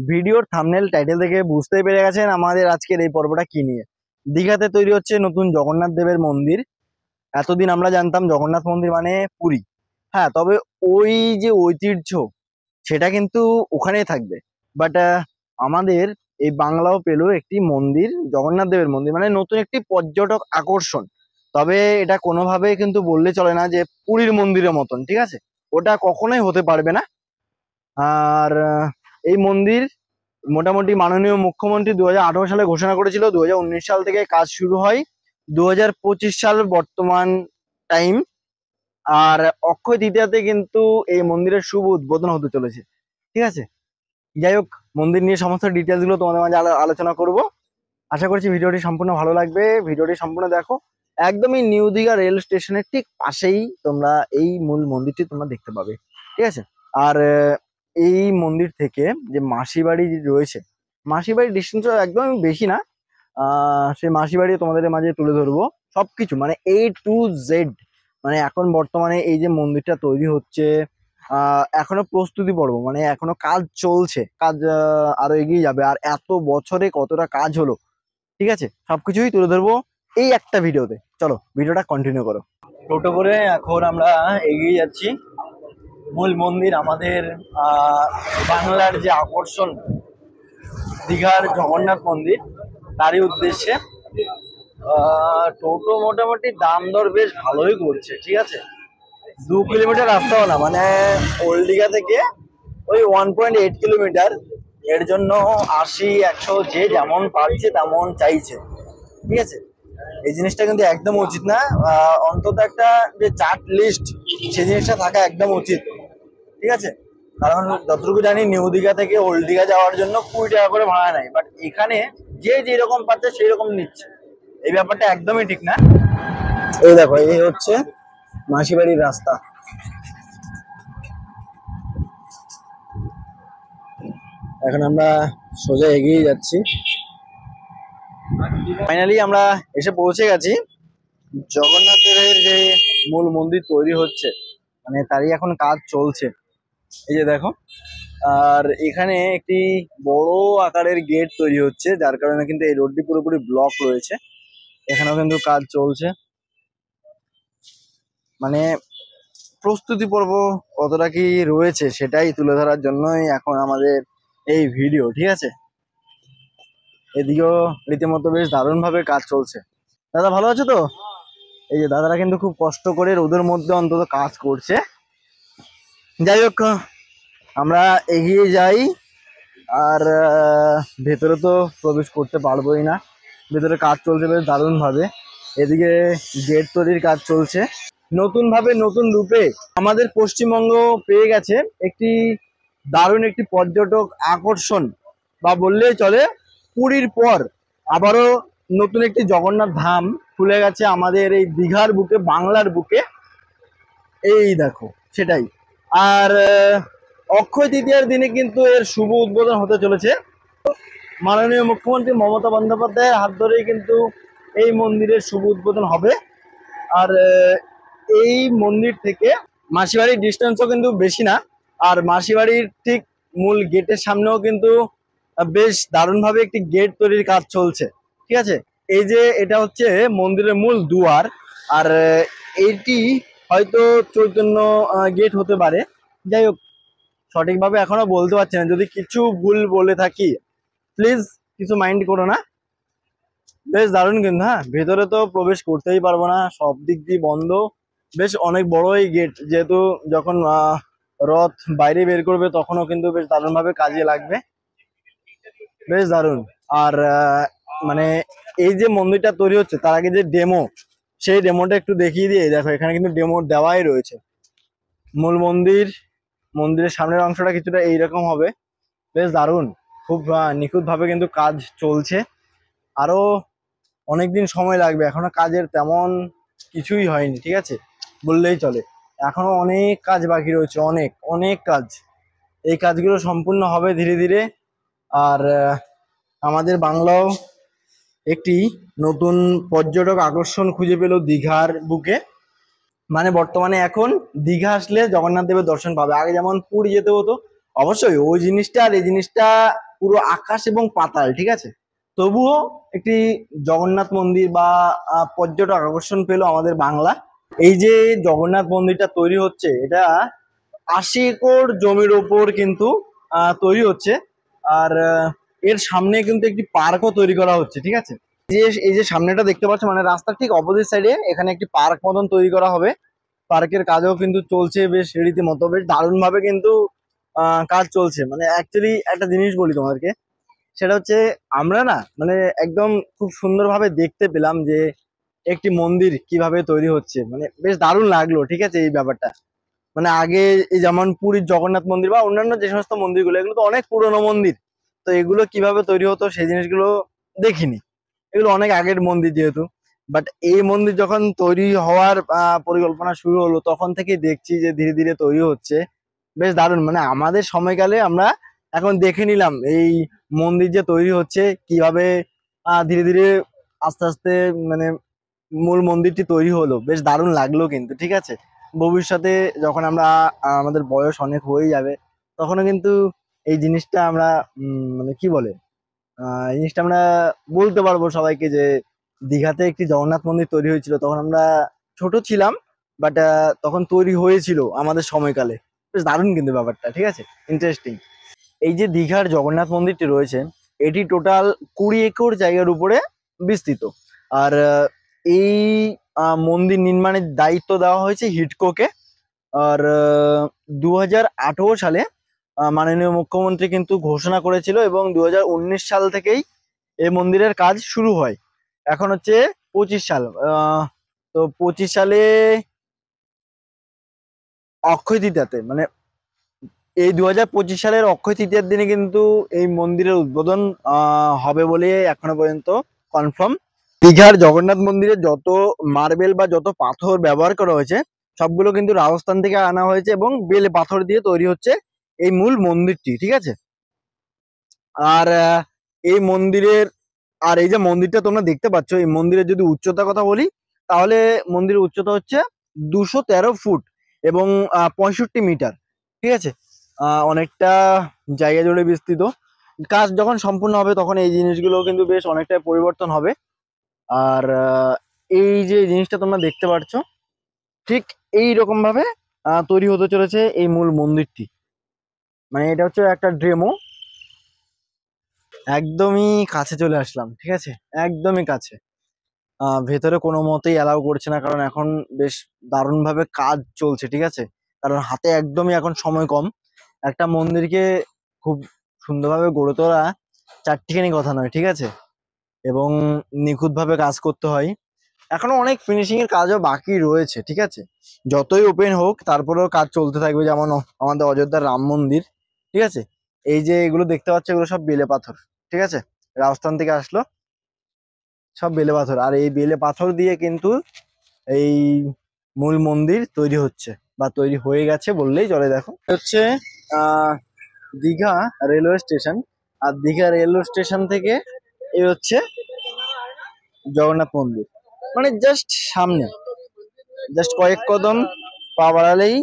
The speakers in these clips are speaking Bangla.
ভিডিওর থাম্বনেল টাইটেল থেকে বুঝতেই পেরে গেছেন আমাদের আজকের এই পর্বটা কি নিয়ে। দীঘাতে তৈরি হচ্ছে নতুন জগন্নাথ দেবের মন্দির। এতদিন আমরা জানতাম জগন্নাথ মন্দির মানে পুরী। হ্যাঁ, তবে ওই যে ঐতিহ্য সেটা কিন্তু ওখানেই থাকবে। বাট আমাদের এই বাংলাও পেলো একটি মন্দির, জগন্নাথ দেবের মন্দির, মানে নতুন একটি পর্যটক আকর্ষণ। তবে এটা কোনোভাবেই কিন্তু বললে চলে না যে পুরীর মন্দিরের মতন, ঠিক আছে? ওটা কখনোই হতে পারবে না। আর এই মন্দির মোটামুটি মাননীয় মুখ্যমন্ত্রী 2018 সালে ঘোষণা করেছিল, 2019 সাল থেকে কাজ শুরু হয়, 2025 সাল বর্তমান টাইম। আর অক্ষয় তৃতীয়াতে কিন্তু এই মন্দিরের শুভ উদ্বোধন হতে চলেছে, ঠিক আছে? যাই হোক, মন্দির নিয়ে সমস্ত ডিটেলস গুলো তোমাদের মাঝে আলোচনা করব। আশা করছি ভিডিওটি সম্পূর্ণ ভালো লাগবে। ভিডিওটি সম্পূর্ণ দেখো। একদমই নিউ দীঘা রেল স্টেশনের ঠিক পাশেই তোমরা এই মূল মন্দিরটি তোমরা দেখতে পাবে, ঠিক আছে? আর এই মন্দির থেকে যে মাসি বাড়ি রয়েছে, মাসি বাড়ির ডিস্টেন্স একদম বেশি না। সেই মাসি বাড়ি তোমাদের মাঝে তুলে ধরবো সবকিছু, মানে A to Z। মানে এখন বর্তমানে এই যে মন্দিরটা তৈরি হচ্ছে, এখনো প্রস্তুতি পর্ব, মানে এখনো কাজ চলছে, কাজ আরো এগিয়ে যাবে। আর এত বছরে কতটা কাজ হলো, ঠিক আছে, সবকিছুই তুলে ধরবো এই একটা ভিডিওতে। চলো ভিডিওটা কন্টিনিউ করো। টোটো করে এখন আমরা এগিয়ে যাচ্ছি মূল মন্দির, আমাদের বাংলার যে আকর্ষণ দীঘার জগন্নাথ মন্দির, তারই উদ্দেশ্যে। টোটো মোটামুটি দাম দর বেশ ভালোই করছে, ঠিক আছে? 2 কিলোমিটার রাস্তাও না, মানে ওল্ড দীঘা থেকে ওই 1.8 কিলোমিটার। এর জন্য 80, 100 যে যেমন পারছে তেমন চাইছে, ঠিক আছে? এই জিনিসটা কিন্তু একদম উচিত না। অন্তত একটা যে চার্ট লিস্ট, সেই জিনিসটা থাকা একদম উচিত, ঠিক আছে? কারণ যতটুকু জানি নিউ দীঘা থেকে ওল্ড দীঘা যাওয়ার জন্য 20 টাকা করে ভাড়া নেয়, বাট এখানে যে যেরকম পাচ্ছে সেই রকম নিচ্ছে। এই ব্যাপারটা একদমই ঠিক না। এই দেখো, এই হচ্ছে মাসি বাড়ির রাস্তা। এখন আমরা সোজা এগিয়ে যাচ্ছি। ফাইনালি আমরা এসে পৌঁছে গেছি। জগন্নাথ দেবের যে মূল মন্দির তৈরি হচ্ছে, মানে তারই এখন কাজ চলছে, এই যে দেখো। আর এখানে একটি বড় আকারের গেট তৈরি হচ্ছে, যার কারণে কিন্তু এই রোডটি পুরোপুরি ব্লক রয়েছে। এখানেও কিন্তু কাজ চলছে, মানে প্রস্তুতি পর্ব কতটা কি রয়েছে সেটাই তুলে ধরার জন্যই এখন আমাদের এই ভিডিও, ঠিক আছে? এদিকেও রীতিমতো বেশ দারুণ ভাবে কাজ চলছে। দাদা ভালো আছো তো? এই যে দাদারা কিন্তু খুব কষ্ট করে রোদের মধ্যে অন্তত কাজ করছে। যাই হোক, আমরা এগিয়ে যাই। আর ভেতরে তো প্রবেশ করতে পারবোই না, ভেতরে কাজ চলছে বেশ দারুণ ভাবে। এদিকে গেট তৈরির কাজ চলছে নতুন ভাবে, নতুন রূপে। আমাদের পশ্চিমবঙ্গ পেয়ে গেছে একটি দারুণ একটি পর্যটক আকর্ষণ, বা বললেই চলে। পুরীর পর আবারও নতুন একটি জগন্নাথ ধাম খুলে গেছে আমাদের এই দীঘার বুকে, বাংলার বুকে। এই দেখো সেটাই। আর অক্ষয় তৃতীয়ার দিনে কিন্তু এর শুভ উদ্বোধন হতে চলেছে। মাননীয় মুখ্যমন্ত্রী মমতা বন্দ্যোপাধ্যায়ের হাত ধরেই কিন্তু এই মন্দিরের শুভ উদ্বোধন হবে। আর এই মন্দির থেকে মাসিবাড়ির ডিস্টেন্সও কিন্তু বেশি না। আর মাসিবাড়ির ঠিক মূল গেটের সামনেও কিন্তু বেশ দারুণভাবে একটি গেট তৈরির কাজ চলছে, ঠিক আছে? এই যে এটা হচ্ছে মন্দিরের মূল দুয়ার। আর এইটি হয়তো চৈতন্য গেট হতে পারে। যাই হোক, সঠিকভাবে এখনো বলতে পারছি না। যদি কিছু ভুল বলে থাকি প্লিজ কিছু মাইন্ড করো না। বেশ দারুণ কিন্তু। হ্যাঁ, ভেতরে তো প্রবেশ করতেই পারবো না, সব দিক দিয়ে বন্ধ। বেশ অনেক বড় এই গেট, যেহেতু যখন রথ বাইরে বের করবে তখনও কিন্তু বেশ দারুণ ভাবে কাজে লাগবে, বেশ দারুণ। আর মানে এই যে মন্দিরটা তৈরি হচ্ছে তার আগে যে ডেমো, সেই ডেমোটা একটু দেখিয়ে দিয়ে। দেখো এখানে কিন্তু ডেমো দেওয়াই রয়েছে। মূল মন্দিরের সামনের অংশটা কিছুটা এইরকম হবে, বেশ দারুণ। খুব নিখুঁত ভাবে কিন্তু কাজ চলছে। আরো অনেকদিন সময় লাগবে, এখনো কাজের তেমন কিছুই হয়নি, ঠিক আছে, বললেই চলে। এখনো অনেক কাজ বাকি রয়েছে, অনেক অনেক কাজ। এই কাজগুলো সম্পূর্ণ হবে ধীরে ধীরে। আর আমাদের বাংলাও একটি নতুন পর্যটক আকর্ষণ খুঁজে পেল দীঘার বুকে। মানে বর্তমানে এখন দীঘা আসলে জগন্নাথ দেবের দর্শন পাবে। আগে যেমন পুরী যেতে হতো, অবশ্যই ওই জিনিসটা আর এই জিনিসটা পুরো আকাশ এবং পাতাল, ঠিক আছে। তবুও একটি জগন্নাথ মন্দির বা পর্যটক আকর্ষণ পেলো আমাদের বাংলা। এই যে জগন্নাথ মন্দিরটা তৈরি হচ্ছে, এটা 80 একর জমির ওপর কিন্তু তৈরি হচ্ছে। আর এর সামনে কিন্তু একটি পার্কও তৈরি করা হচ্ছে, ঠিক আছে। এই যে সামনেটা দেখতে পাচ্ছ, মানে রাস্তার ঠিক অপোজিট সাইডে এখানে একটি পার্ক মতন তৈরি করা হবে। পার্কের কাজও কিন্তু চলছে বেশ রীতিমতো, বেশ দারুণ ভাবে কিন্তু কাজ চলছে। মানে অ্যাকচুয়ালি একটা জিনিস বলি তোমাদেরকে, সেটা হচ্ছে আমরা না মানে একদম খুব সুন্দরভাবে দেখতে পেলাম যে একটি মন্দির কিভাবে তৈরি হচ্ছে, মানে বেশ দারুণ লাগলো, ঠিক আছে। এই ব্যাপারটা মানে আগে এই যেমন পুরীর জগন্নাথ মন্দির বা অন্যান্য যে সমস্ত মন্দিরগুলো, এগুলো তো অনেক পুরনো মন্দির। তো এগুলো কিভাবে তৈরি হতো সেই জিনিসগুলো দেখিনি, এগুলো অনেক আগের মন্দির যেহেতু। বাট এই মন্দির যখন তৈরি হওয়ার পরিকল্পনা শুরু হলো, তখন থেকে দেখছি যে ধীরে ধীরে তৈরি হচ্ছে। বেশ দারুণ, মানে আমাদের সময়কালে আমরা এখন দেখে নিলাম এই মন্দির যে তৈরি হচ্ছে কিভাবে ধীরে ধীরে আস্তে আস্তে, মানে মূল মন্দিরটি তৈরি হলো। বেশ দারুণ লাগলো কিন্তু, ঠিক আছে। ভবিষ্যতে যখন আমরা আমাদের বয়স অনেক হয়ে যাবে, তখনও কিন্তু এই জিনিসটা আমরা মানে কি বলে, এই জিনিসটা আমরা বলতে পারবো সবাইকে যে দীঘাতে একটি জগন্নাথ মন্দির তৈরি হয়েছিল। তখন আমরা ছোট ছিলাম, বাট তখন তৈরি হয়েছিল আমাদের সময়কালে। বেশ দারুণ কিন্তু ব্যাপারটা, ঠিক আছে, ইন্টারেস্টিং। এই যে দীঘার জগন্নাথ মন্দিরটি রয়েছে, এটি টোটাল 20 একর জায়গার উপরে বিস্তৃত। আর এই মন্দির নির্মাণের দায়িত্ব দেওয়া হয়েছে হিডকোকে। আর 2018 সালে মাননীয় মুখ্যমন্ত্রী কিন্তু ঘোষণা করেছিল, এবং 2019 সাল থেকেই এই মন্দিরের কাজ শুরু হয়। এখন হচ্ছে 25 সাল, তো 25 সালে অক্ষয় তৃতীয়াতে, মানে এই 2025 সালের অক্ষয় তৃতীয়ার দিনে কিন্তু এই মন্দিরের উদ্বোধন হবে বলে এখনো পর্যন্ত কনফার্ম। দীঘার জগন্নাথ মন্দিরে যত মার্বেল বা যত পাথর ব্যবহার করা হয়েছে, সবগুলো কিন্তু রাজস্থান থেকে আনা হয়েছে, এবং বেলে পাথর দিয়ে তৈরি হচ্ছে এই মূল মন্দিরটি, ঠিক আছে। আর এই মন্দিরের, আর এই যে মন্দিরটা তোমরা দেখতে পাচ্ছ, এই মন্দিরের যদি উচ্চতার কথা বলি, তাহলে মন্দিরের উচ্চতা হচ্ছে 213 ফুট এবং 65 মিটার, ঠিক আছে। অনেকটা জায়গা জুড়ে বিস্তৃত। কাজ যখন সম্পূর্ণ হবে, তখন এই জিনিসগুলো কিন্তু বেশ অনেকটা পরিবর্তন হবে। আর এই যে জিনিসটা তোমরা দেখতে পাচ্ছ, ঠিক এই রকম ভাবে তৈরি হতে চলেছে এই মূল মন্দিরটি। মানে এটা হচ্ছে একটা ডেমো। একদমই কাছে চলে আসলাম, ঠিক আছে, একদমই কাছে। ভেতরে কোনো মতেই অ্যালাউ করছে না, কারণ এখন বেশ দারুণ ভাবে কাজ চলছে, ঠিক আছে। কারণ হাতে একদমই এখন সময় কম। একটা মন্দিরকে খুব সুন্দরভাবে গড়ে তোলা চারটিখানি কথা নয়, ঠিক আছে, এবং নিখুঁত ভাবে কাজ করতে হয়। এখনো অনেক ফিনিশিং এর কাজও বাকি রয়েছে, ঠিক আছে। যতই ওপেন হোক, তারপরেও কাজ চলতে থাকবে। যেমন আমাদের অযোধ্যার রাম মন্দির, ঠিক আছে। এই যে এগুলো দেখতে পাচ্ছ, এগুলো সব বেলে পাথর, ঠিক আছে, রাজস্থান থেকে আসলো, সব বেলে পাথর। আর এই বেলে পাথর দিয়ে কিন্তু এই মূল মন্দির তৈরি হচ্ছে, বা তৈরি হয়ে গেছে বললেই চলে। দেখো হচ্ছে আহ দীঘা রেলওয়ে স্টেশন। আর দীঘা রেলওয়ে স্টেশন থেকে এই হচ্ছে জগন্নাথ মন্দির, মানে জাস্ট সামনে, জাস্ট কয়েক কদম পা বাড়ালেই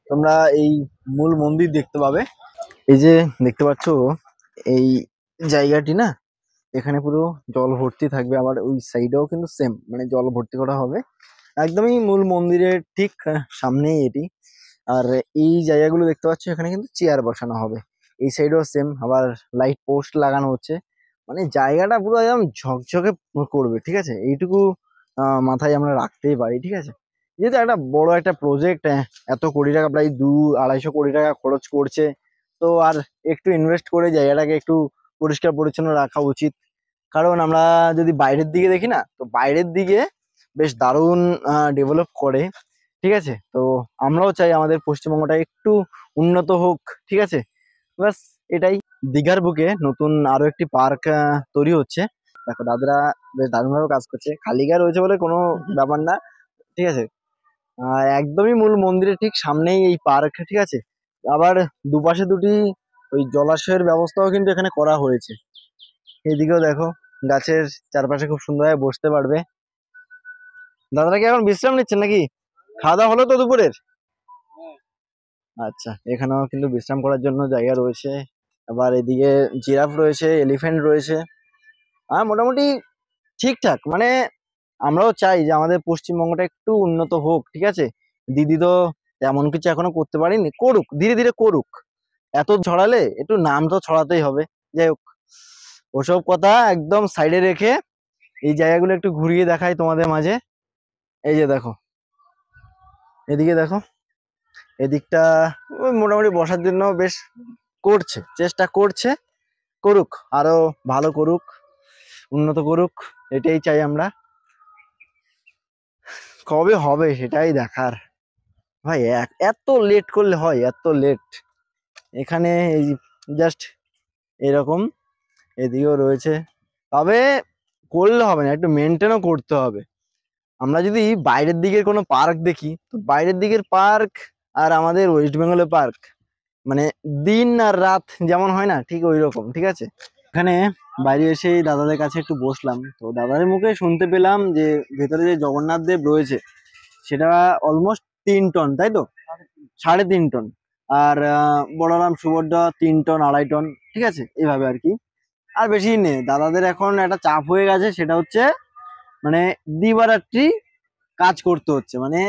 তোমরা এই মূল মন্দির দেখতে পাবে। এই যে দেখতে পাচ্ছ এই জায়গাটি না, এখানে পুরো জল ভর্তি থাকবে। আবার ওই সাইডেও কিন্তু সেম, মানে জল ভর্তি করা হবে একদমই মূল মন্দিরের ঠিক সামনেই এটি। আর এই জায়গাগুলো দেখতে পাচ্ছ, এখানে কিন্তু চেয়ার বসানো হবে। এই সাইডেও সেম, আবার লাইট পোস্ট লাগানো হচ্ছে। মানে জায়গাটা পুরো একদম ঝকঝকে করবে, ঠিক আছে। এইটুকু মাথায় আমরা রাখতেই পারি, ঠিক আছে। যেহেতু একটা বড় একটা প্রজেক্ট, এত কোটি টাকা, প্রায় 200-250 কোটি টাকা খরচ করছে, তো আর একটু ইনভেস্ট করে জায়গাটাকে একটু পরিষ্কার পরিচ্ছন্ন রাখা উচিত। কারণ আমরা যদি বাইরের দিকে দেখি না, তো বাইরের দিকে বেশ দারুণ ডেভেলপ করে, ঠিক আছে। তো আমরাও চাই আমাদের পশ্চিমবঙ্গটা একটু উন্নত হোক, ঠিক আছে। ব্যাস এটাই। দীঘার বুকে নতুন আরো একটি পার্ক তৈরি হচ্ছে। দেখো দাদারা বেশ দারুণ ভাবে কাজ করছে, খালি গায়ে রয়েছে বলে কোনো ব্যাপার না, ঠিক আছে। একদমই মূল মন্দিরের ঠিক সামনেই এই পার্ক, ঠিক আছে। আবার দুপাশে দুটি ওই জলাশয়ের ব্যবস্থাও কিন্তু এখানে করা হয়েছে। এইদিকেও দেখো, গাছের চারপাশে খুব সুন্দরভাবে বসতে পারবে। দাদারা কি এখন বিশ্রাম নিচ্ছেন নাকি? খাওয়া দাওয়া হলো তো দুপুরের? আচ্ছা, এখানেও কিন্তু বিশ্রাম করার জন্য জায়গা রয়েছে। আবার এদিকে জিরাফ রয়েছে, এলিফ্যান্ট রয়েছে। আর মোটামুটি ঠিকঠাক, মানে আমরাও চাই যে আমাদের পশ্চিমবঙ্গটা একটু উন্নত হোক, ঠিক আছে। দিদি তো তেমন কিছু এখনো করতে পারিনি, করুক, ধীরে ধীরে করুক। এত ছড়ালে একটু নাম তো ছড়াতেই হবে। যাই হোক, ওসব কথা একদম সাইডে রেখে এই জায়গাগুলো একটু ঘুরিয়ে দেখাই তোমাদের মাঝে। এই যে দেখো, এদিকে দেখো, এদিকটা ওই মোটামুটি বসার জন্য বেশ করছে, চেষ্টা করছে। করুক, আরো ভালো করুক, উন্নত করুক, এটাই চাই আমরা। কবে হবে সেটাই দেখার। ভাই এত লেট করলে হয়? এত লেট এখানে এই জাস্ট এরকম, এদিকেও রয়েছে। তবে করলে হবে না, একটু মেনটেনও করতে হবে। আমরা যদি বাইরের দিকের কোনো পার্ক দেখি, তো বাইরের দিকের পার্ক আর আমাদের ওয়েস্ট বেঙ্গলের পার্ক, মানে দিন আর রাত যেমন হয় না, ঠিক ওই রকম, ঠিক আছে। এখানে বাইরে এসে দাদাদের কাছে একটু বসলাম, তো দাদাদের মুখে শুনতে পেলাম যে ভেতরে যে জগন্নাথ দেব রয়েছে সেটা অলমোস্ট 3 টন, তাই তো? 3.5 টন। আর বলরাম সুভদ্রা 3 টন, 2.5 টন, ঠিক আছে, এইভাবে আর কি। আর বেশি নেই। দাদাদের এখন একটা চাপ হয়ে গেছে, সেটা হচ্ছে মানে দিবারাত্রি কাজ করতে হচ্ছে, মানে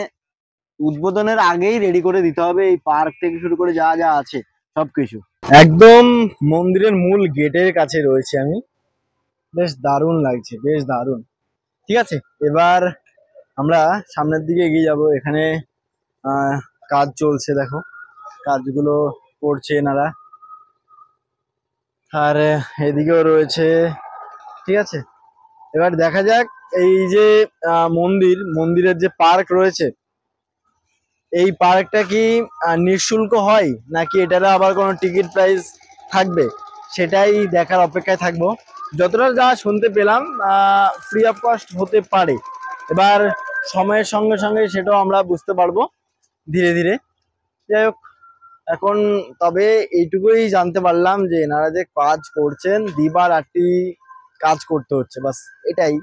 উদ্বোধনের আগেই রেডি করে দিতে হবে এই পার্ক থেকে শুরু করে যা যা আছে সবকিছু। একদম মন্দিরের মূল গেটের কাছে রয়েছে আমি, বেশ দারুণ লাগছে, বেশ দারুণ। ঠিক আছে, এবার আমরা সামনের দিকে এগিয়ে যাব। এখানে আহ কাজ চলছে, দেখো কাজগুলো করছে এনারা। আর এদিকেও রয়েছে, ঠিক আছে। এবার দেখা যাক এই যে মন্দিরের যে পার্ক রয়েছে, এই পার্কটা কি নিঃশুল্ক হয় নাকি এটারও আবার কোনো টিকিট প্রাইস থাকবে, সেটাই দেখার অপেক্ষায় থাকবো। যতটা যা শুনতে পেলাম ফ্রি অফ কস্ট হতে পারে। এবার সময়ের সঙ্গে সঙ্গে সেটাও আমরা বুঝতে পারবো ধীরে ধীরে। যাই হোক, এখন তবে এইটুকুই জানতে পারলাম যে এনারা যে কাজ করছেন, দিবারাত্রি কাজ করতে হচ্ছে, বাস এটাই।